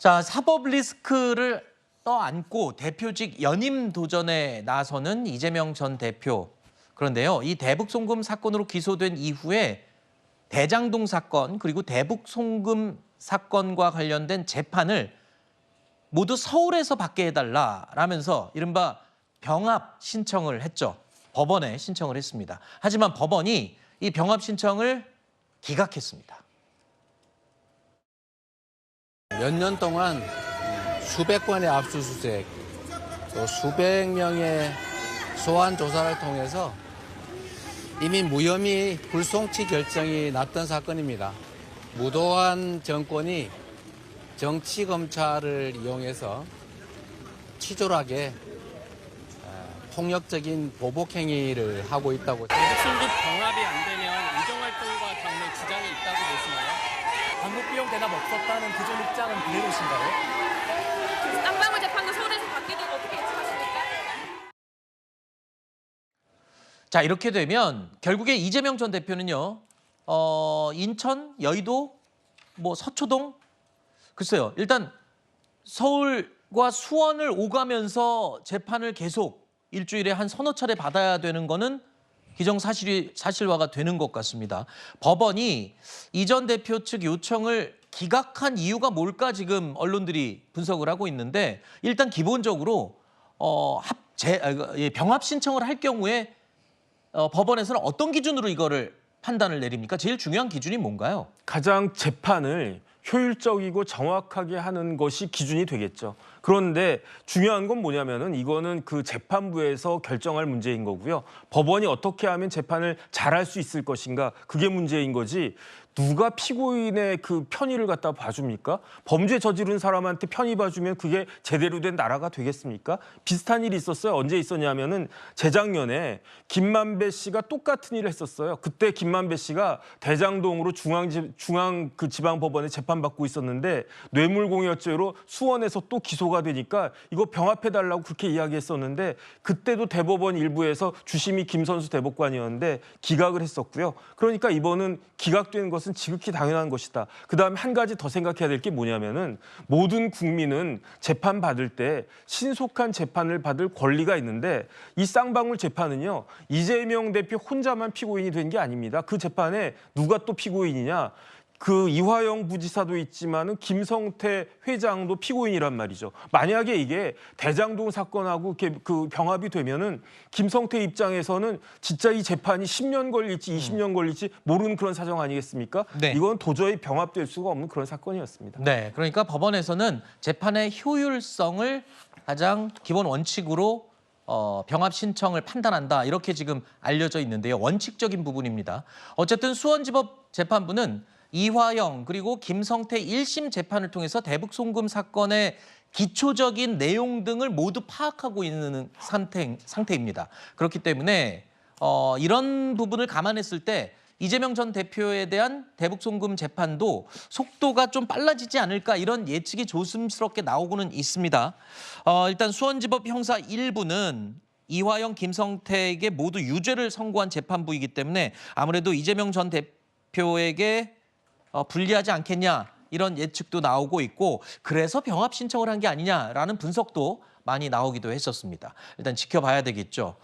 자, 사법 리스크를 떠안고 대표직 연임 도전에 나서는 이재명 전 대표. 그런데요, 이 대북 송금 사건으로 기소된 이후에 대장동 사건 그리고 대북 송금 사건과 관련된 재판을 모두 서울에서 받게 해달라라면서 이른바 병합 신청을 했죠. 법원에 신청을 했습니다. 하지만 법원이 이 병합 신청을 기각했습니다. 몇 년 동안 수백 번의 압수수색, 또 수백 명의 소환 조사를 통해서 이미 무혐의 불송치 결정이 났던 사건입니다. 무도한 정권이 정치검찰을 이용해서 치졸하게 폭력적인 보복행위를 하고 있다고. 대북 송금 병합이 안 되면 의정활동과 경로에 지장이 있다고 보시나요? 방북 비용 대납 없었다는 기존 입장은 그대로신가요? 쌍방울 재판도 서울에서 받게 되고 어떻게 예측하십니까? 자, 이렇게 되면 결국에 이재명 전 대표는요, 인천, 여의도, 서초동, 글쎄요, 일단 서울과 수원을 오가면서 재판을 계속 일주일에 한 서너 차례 받아야 되는 거는 기정사실화가 되는 것 같습니다. 법원이 이 전 대표 측 요청을 기각한 이유가 뭘까 지금 언론들이 분석을 하고 있는데, 일단 기본적으로 병합 신청을 할 경우에 법원에서는 어떤 기준으로 이거를 판단을 내립니까? 제일 중요한 기준이 뭔가요? 가장 재판을 효율적이고 정확하게 하는 것이 기준이 되겠죠. 그런데 중요한 건 뭐냐면은 이거는 그 재판부에서 결정할 문제인 거고요. 법원이 어떻게 하면 재판을 잘할 수 있을 것인가, 그게 문제인 거지. 누가 피고인의 그 편의를 갖다 봐줍니까? 범죄 저지른 사람한테 편의 봐주면 그게 제대로 된 나라가 되겠습니까? 비슷한 일이 있었어요. 언제 있었냐면은 재작년에 김만배 씨가 똑같은 일을 했었어요. 그때 김만배 씨가 대장동으로 중앙 그 지방법원에 재판받고 있었는데 뇌물공여죄로 수원에서 또 기소가 되니까 이거 병합해달라고 그렇게 이야기했었는데, 그때도 대법원 일부에서 주심이 김선수 대법관이었는데 기각을 했었고요. 그러니까 이번은 기각된 것은 지극히 당연한 것이다. 그다음에 한 가지 더 생각해야 될 게 뭐냐면은 모든 국민은 재판 받을 때 신속한 재판을 받을 권리가 있는데, 이 쌍방울 재판은요, 이재명 대표 혼자만 피고인이 된 게 아닙니다. 그 재판에 누가 또 피고인이냐? 그 이화영 부지사도 있지만은 김성태 회장도 피고인이란 말이죠. 만약에 이게 대장동 사건하고 그 병합이 되면은 김성태 입장에서는 진짜 이 재판이 10년 걸릴지 20년 걸릴지 모르는 그런 사정 아니겠습니까? 네. 이건 도저히 병합될 수가 없는 그런 사건이었습니다. 네, 그러니까 법원에서는 재판의 효율성을 가장 기본 원칙으로 병합 신청을 판단한다, 이렇게 지금 알려져 있는데요. 원칙적인 부분입니다. 어쨌든 수원지법 재판부는 이화영 그리고 김성태 1심 재판을 통해서 대북 송금 사건의 기초적인 내용 등을 모두 파악하고 있는 상태입니다. 그렇기 때문에 이런 부분을 감안했을 때 이재명 전 대표에 대한 대북 송금 재판도 속도가 좀 빨라지지 않을까, 이런 예측이 조심스럽게 나오고는 있습니다. 일단 수원지법 형사 1부는 이화영, 김성태에게 모두 유죄를 선고한 재판부이기 때문에 아무래도 이재명 전 대표에게 불리하지 않겠냐, 이런 예측도 나오고 있고, 그래서 병합 신청을 한 게 아니냐라는 분석도 많이 나오기도 했었습니다. 일단 지켜봐야 되겠죠.